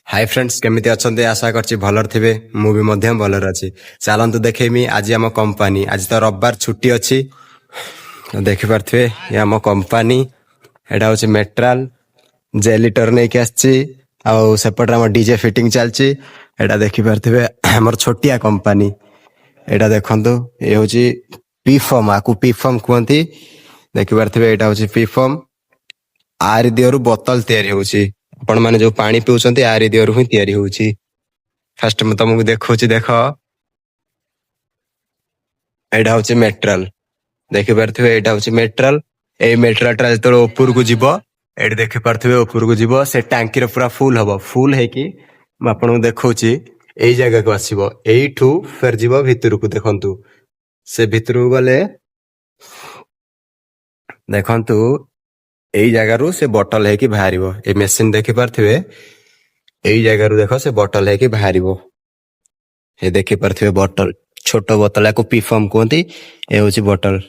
Hi friends केमिति अछन्ते आशा करछि भलर थिबे मु भी मध्यम भलर अछि। चलंतु देखेमी आज हम कंपनी आज तो रविवार छुट्टी अछि तो देखि पारथिबे ये हम कंपनी एडा होछि मेट्राल जेलिटर नै के आछि आ सेपट हम डीजे फिटिंग चलछि। एडा देखि पारथिबे हमर छोटिया कंपनी एडा देखंतु ए होछि पीफॉर्म आकु पीफॉर्म कहंती देखि पारथिबे एडा होछि पीफॉर्म आरि दियरु बोतल तयारी होछि। आपण माने जो पानी पिउछन्ती आरि दियरु ही तयारी होछि। फर्स्ट में तुमको देखौछि देख एडा होछि मेट्राल देखि पारथिबे एडा होछि मेट्राल ए मेट्राल टा जतो ऊपर को जीवो एडी देखि पारथिबे ऊपर को जीवो से टांकी रे पूरा फुल हबो फुल है कि म आपण को देखौछि एई जगह को आसीबो एइठू फेर जीवो भितर को देखंतु से भितर को गले देखंतु एई जगह रु से बोतल है कि बाहरिबो ए मशीन देखि पारथिबे एई जगह रु देखो से बोतल है कि बाहरिबो हे देखि पारथिबे बोतल छोटो बोतल को पीफॉर्म कहंती ए होछि बोतल।